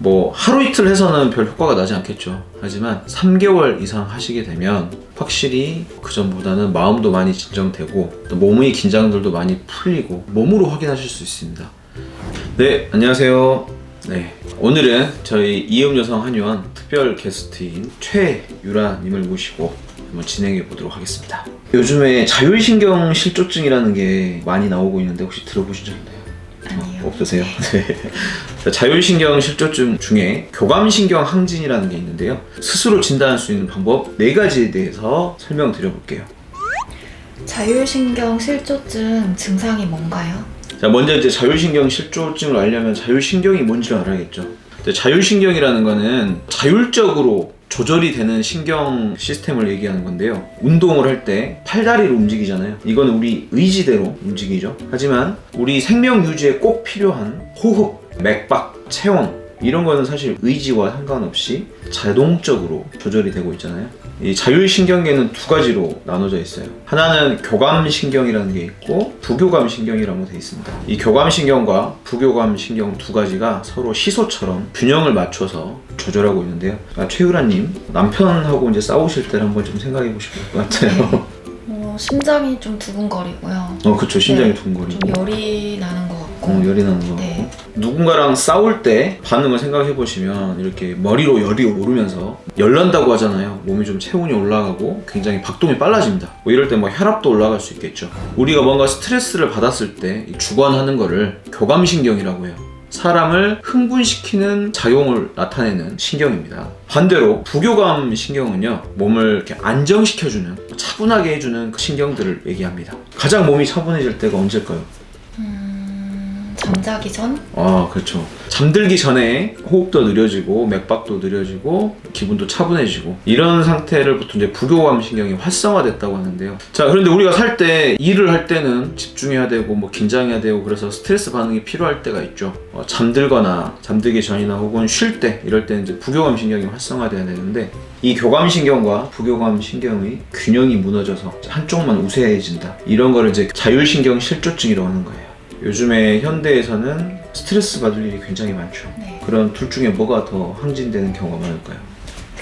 뭐 하루 이틀 해서는 별 효과가 나지 않겠죠. 하지만 3개월 이상 하시게 되면 확실히 그 전보다는 마음도 많이 진정되고 또 몸의 긴장들도 많이 풀리고 몸으로 확인하실 수 있습니다. 네, 안녕하세요. 네, 오늘은 저희 이음여성 한의원 특별 게스트인 최유라님을 모시고 한번 진행해 보도록 하겠습니다. 요즘에 자율신경 실조증이라는 게 많이 나오고 있는데 혹시 들어보신 적 있나요? 아니요. 없으세요? 네. 자율신경 실조증 중에 교감신경 항진이라는 게 있는데요. 스스로 진단할 수 있는 방법 4가지에 대해서 설명드려볼게요. 자율신경 실조증 증상이 뭔가요? 자, 먼저 이제 자율신경 실조증을 알려면 자율신경이 뭔지를 알아야겠죠. 자율신경이라는 거는 자율적으로 조절이 되는 신경 시스템을 얘기하는 건데요. 운동을 할 때 팔다리로 움직이잖아요. 이건 우리 의지대로 움직이죠. 하지만 우리 생명 유지에 꼭 필요한 호흡, 맥박, 체온 이런 거는 사실 의지와 상관없이 자동적으로 조절이 되고 있잖아요. 이 자율신경계는 2가지로 나눠져 있어요. 하나는 교감신경이라는 게 있고 부교감신경이라고 되어 있습니다. 이 교감신경과 부교감신경 2가지가 서로 시소처럼 균형을 맞춰서 조절하고 있는데요. 최유라님, 남편하고 이제 싸우실 때를 한번 좀 생각해 보시면 될 것 같아요. 심장이 좀 두근거리고요. 그쵸. 심장이 네, 두근거리고. 좀 열이 나는 것 같고. 열이 나는 거 같고. 네. 누군가랑 싸울 때 반응을 생각해 보시면 이렇게 머리로 열이 오르면서 열난다고 하잖아요. 몸이 좀 체온이 올라가고 굉장히 박동이 빨라집니다. 뭐 이럴 때 뭐 혈압도 올라갈 수 있겠죠. 우리가 뭔가 스트레스를 받았을 때 주관하는 거를 교감신경이라고 해요. 사람을 흥분시키는 작용을 나타내는 신경입니다. 반대로 부교감 신경은요, 몸을 이렇게 안정시켜주는, 차분하게 해주는 그 신경들을 얘기합니다. 가장 몸이 차분해질 때가 언제일까요? 잠자기 전? 그렇죠. 잠들기 전에 호흡도 느려지고 맥박도 느려지고 기분도 차분해지고 이런 상태를 보통 이제 부교감 신경이 활성화됐다고 하는데요. 자, 그런데 우리가 살 때 일을 할 때는 집중해야 되고 뭐 긴장해야 되고 그래서 스트레스 반응이 필요할 때가 있죠. 잠들거나 잠들기 전이나 혹은 쉴 때 이럴 때는 이제 부교감 신경이 활성화돼야 되는데 이 교감 신경과 부교감 신경의 균형이 무너져서 한쪽만 우세해진다. 이런 거를 이제 자율신경 실조증이라고 하는 거예요. 요즘에 현대에서는 스트레스 받을 일이 굉장히 많죠. 네. 그런 둘 중에 뭐가 더 항진되는 경우가 많을까요?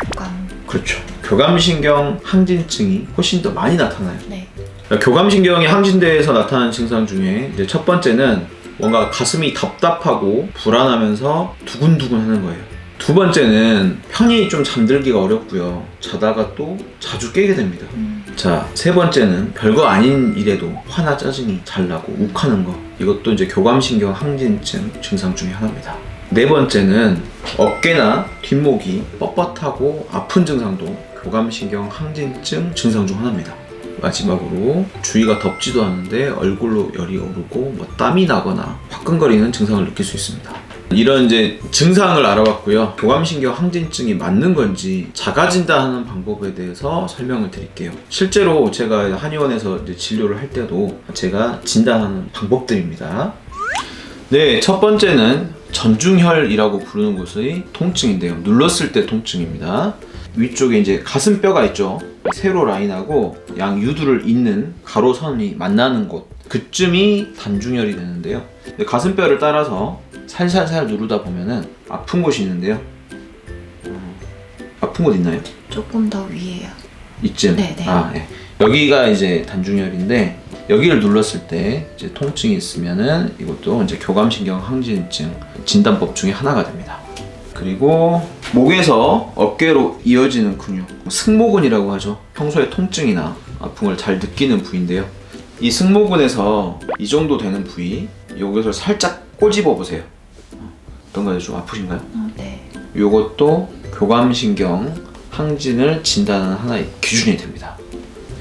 교감. 그렇죠. 교감신경 항진증이 훨씬 더 많이 나타나요. 네. 교감신경이 항진돼서 나타나는 증상 중에 이제 첫 번째는 뭔가 가슴이 답답하고 불안하면서 두근두근 하는 거예요. 2번째는 편히 좀 잠들기가 어렵고요. 자다가 또 자주 깨게 됩니다. 자, 3번째는 별거 아닌 일에도 화나 짜증이 잘 나고 욱하는 거. 이것도 이제 교감신경 항진증 증상 중에 하나입니다. 4번째는 어깨나 뒷목이 뻣뻣하고 아픈 증상도 교감신경 항진증 증상 중 하나입니다. 마지막으로 주위가 덥지도 않은데 얼굴로 열이 오르고 뭐 땀이 나거나 화끈거리는 증상을 느낄 수 있습니다. 이런 이제 증상을 알아봤고요. 교감신경 항진증이 맞는 건지 자가 진단하는 방법에 대해서 설명을 드릴게요. 실제로 제가 한의원에서 이제 진료를 할 때도 제가 진단하는 방법들입니다. 네, 첫 번째는 전중혈이라고 부르는 곳의 통증인데요. 눌렀을 때 통증입니다. 위쪽에 이제 가슴뼈가 있죠. 세로 라인하고 양 유두를 잇는 가로선이 만나는 곳, 그쯤이 단중혈이 되는데요. 가슴뼈를 따라서 살살살 누르다 보면은 아픈 곳이 있는데요. 아픈 곳 있나요? 조금 더 위에요. 이쯤? 네네. 네. 여기가 이제 단중혈인데 여기를 눌렀을 때 이제 통증이 있으면은 이것도 이제 교감신경 항진증 진단법 중에 하나가 됩니다. 그리고 목에서 어깨로 이어지는 근육, 승모근이라고 하죠. 평소에 통증이나 아픔을 잘 느끼는 부위인데요. 이 승모근에서 이 정도 되는 부위, 여기서 살짝 꼬집어 보세요. 어떤가요? 좀 아프신가요? 네. 이것도 교감신경 항진을 진단하는 하나의 기준이 됩니다.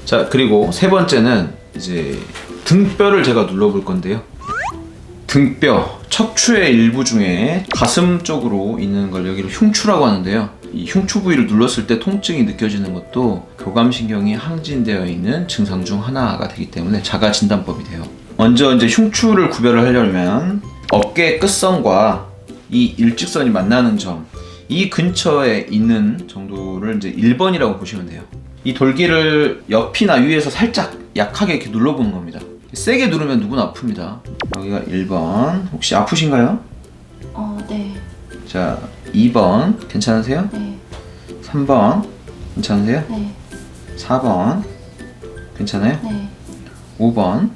자, 그리고 3번째는 이제 등뼈를 제가 눌러볼 건데요. 등뼈, 척추의 일부 중에 가슴 쪽으로 있는 걸 여기를 흉추라고 하는데요. 이 흉추 부위를 눌렀을 때 통증이 느껴지는 것도 교감신경이 항진되어 있는 증상 중 하나가 되기 때문에 자가 진단법이 돼요. 먼저 이제 흉추를 구별을 하려면 어깨 끝선과 이 일직선이 만나는 점, 이 근처에 있는 정도를 이제 1번이라고 보시면 돼요. 이 돌기를 옆이나 위에서 살짝 약하게 이렇게 눌러보는 겁니다. 세게 누르면 누구나 아픕니다. 여기가 1번. 혹시 아프신가요? 네. 자, 2번 괜찮으세요? 네. 3번 괜찮으세요? 네. 4번 괜찮아요? 네. 5번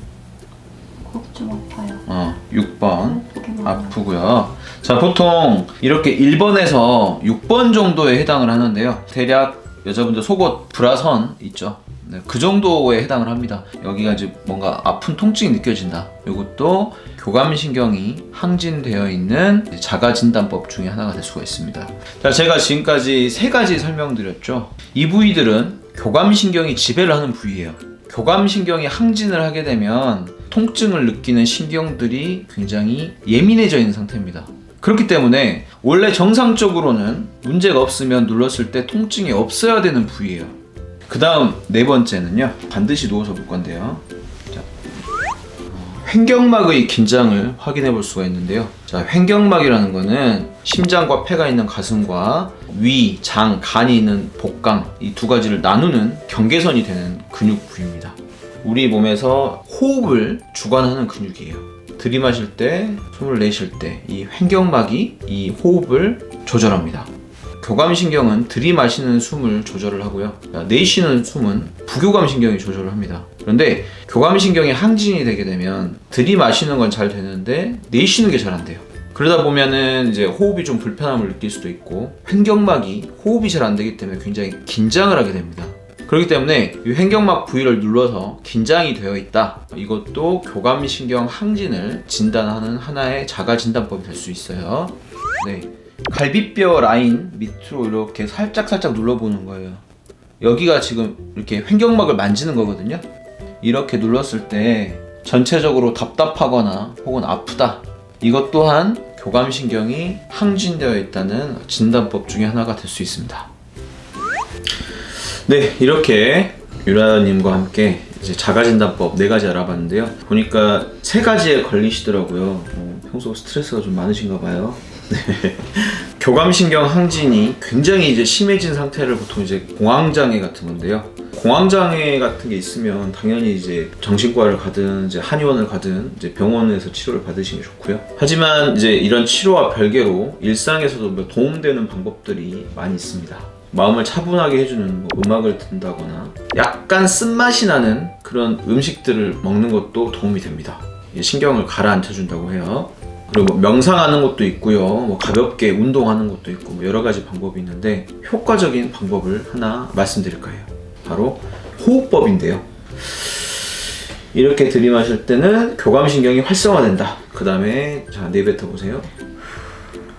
거기 좀 아파요. 6번 거기 뭐 아프고요. 자, 보통 이렇게 1번에서 6번 정도에 해당을 하는데요. 대략 여자분들 속옷 브라선 있죠. 네, 그 정도에 해당을 합니다. 여기가 이제 뭔가 아픈 통증이 느껴진다. 이것도 교감신경이 항진되어 있는 자가진단법 중에 하나가 될 수가 있습니다. 자, 제가 지금까지 3가지 설명드렸죠. 이 부위들은 교감신경이 지배를 하는 부위예요. 교감신경이 항진을 하게 되면 통증을 느끼는 신경들이 굉장히 예민해져 있는 상태입니다. 그렇기 때문에 원래 정상적으로는 문제가 없으면 눌렀을 때 통증이 없어야 되는 부위예요. 그 다음 4번째는요, 반드시 누워서 볼 건데요. 자, 횡격막의 긴장을 확인해 볼 수가 있는데요. 자, 횡격막이라는 거는 심장과 폐가 있는 가슴과 위, 장, 간이 있는 복강, 이 2가지를 나누는 경계선이 되는 근육 부위입니다. 우리 몸에서 호흡을 주관하는 근육이에요. 들이마실 때, 숨을 내쉴 때 이 횡격막이 이 호흡을 조절합니다. 교감신경은 들이마시는 숨을 조절을 하고요. 내쉬는 숨은 부교감신경이 조절을 합니다. 그런데 교감신경이 항진이 되게 되면 들이마시는 건 잘 되는데 내쉬는 게 잘 안 돼요. 그러다 보면은 이제 호흡이 좀 불편함을 느낄 수도 있고, 횡격막이 호흡이 잘 안 되기 때문에 굉장히 긴장을 하게 됩니다. 그렇기 때문에 이 횡격막 부위를 눌러서 긴장이 되어 있다. 이것도 교감신경 항진을 진단하는 하나의 자가진단법이 될 수 있어요. 네. 갈비뼈 라인 밑으로 이렇게 살짝 눌러보는 거예요. 여기가 지금 이렇게 횡격막을 만지는 거거든요. 이렇게 눌렀을 때 전체적으로 답답하거나 혹은 아프다. 이것 또한 교감신경이 항진되어 있다는 진단법 중에 하나가 될 수 있습니다. 네, 이렇게 유라님과 함께 이제 자가진단법 4가지 알아봤는데요. 보니까 3가지에 걸리시더라고요. 평소 스트레스가 좀 많으신가 봐요. 네. 교감신경 항진이 굉장히 이제 심해진 상태를 보통 이제 공황장애 같은 건데요. 공황장애 같은 게 있으면 당연히 이제 정신과를 가든 이제 한의원을 가든 이제 병원에서 치료를 받으시는 게 좋고요. 하지만 이제 이런 치료와 별개로 일상에서도 뭐 도움되는 방법들이 많이 있습니다. 마음을 차분하게 해주는 뭐 음악을 듣는다거나 약간 쓴맛이 나는 그런 음식들을 먹는 것도 도움이 됩니다. 신경을 가라앉혀준다고 해요. 그리고 뭐 명상하는 것도 있고요. 뭐 가볍게 운동하는 것도 있고 뭐 여러 가지 방법이 있는데 효과적인 방법을 하나 말씀드릴 거예요. 바로 호흡법인데요. 이렇게 들이마실 때는 교감신경이 활성화된다. 그 다음에 자, 내뱉어 보세요.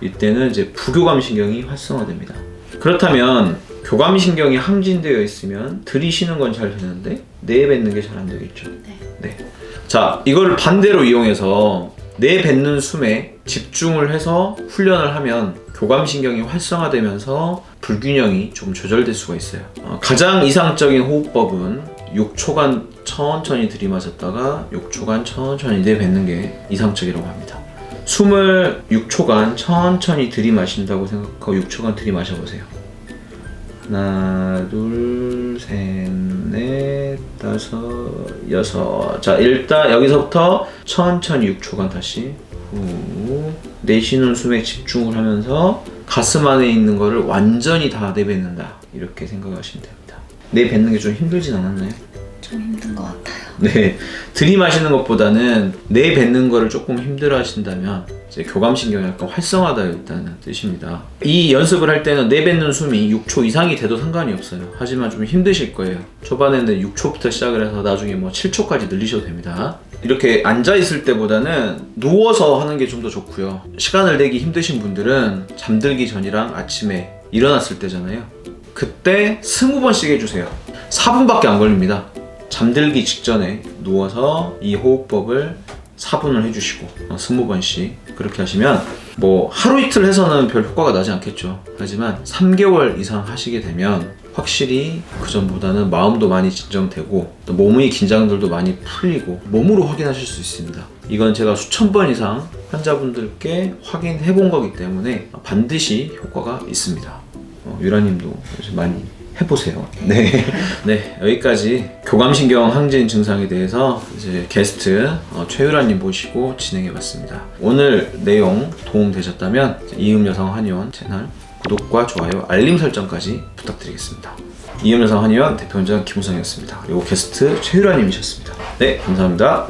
이때는 이제 부교감신경이 활성화됩니다. 그렇다면 교감신경이 항진되어 있으면 들이쉬는 건 잘 되는데 내뱉는 게 잘 안 되겠죠. 네. 자, 이걸 반대로 이용해서 내뱉는 숨에 집중을 해서 훈련을 하면 교감신경이 활성화되면서 불균형이 좀 조절될 수가 있어요. 가장 이상적인 호흡법은 6초간 천천히 들이마셨다가 6초간 천천히 내뱉는 게 이상적이라고 합니다. 숨을 6초간 천천히 들이마신다고 생각하고 6초간 들이마셔보세요. 하나, 둘, 셋, 넷, 다섯, 여섯. 자, 일단 여기서부터 천천히 6초간 다시 후 내쉬는 숨에 집중을 하면서 가슴 안에 있는 거를 완전히 다 내뱉는다. 이렇게 생각하시면 됩니다. 내뱉는 게 좀 힘들진 않았나요? 좀 힘든 것 같아요. 네, 들이마시는 것보다는 내뱉는 거를 조금 힘들어 하신다면 이제 교감신경이 약간 활성화되어 있다는 뜻입니다. 이 연습을 할 때는 내뱉는 숨이 6초 이상이 돼도 상관이 없어요. 하지만 좀 힘드실 거예요. 초반에는 6초부터 시작을 해서 나중에 뭐 7초까지 늘리셔도 됩니다. 이렇게 앉아있을 때보다는 누워서 하는 게 좀 더 좋고요. 시간을 내기 힘드신 분들은 잠들기 전이랑 아침에 일어났을 때잖아요. 그때 20번씩 해주세요. 4분밖에 안 걸립니다. 잠들기 직전에 누워서 이 호흡법을 4분을 해주시고 20번씩 그렇게 하시면 뭐 하루 이틀 해서는 별 효과가 나지 않겠죠. 하지만 3개월 이상 하시게 되면 확실히 그전보다는 마음도 많이 진정되고 또 몸의 긴장들도 많이 풀리고 몸으로 확인하실 수 있습니다. 이건 제가 수천 번 이상 환자분들께 확인해 본 거기 때문에 반드시 효과가 있습니다. 유라님도 많이 해보세요. 네. 네, 여기까지 교감신경 항진 증상에 대해서 이제 게스트 최유라님 모시고 진행해봤습니다. 오늘 내용 도움되셨다면 이음여성 한의원 채널 구독과 좋아요, 알림 설정까지 부탁드리겠습니다. 이음여성 한의원 대표원장 김우성이었습니다. 그리고 게스트 최유라님이셨습니다. 네, 감사합니다.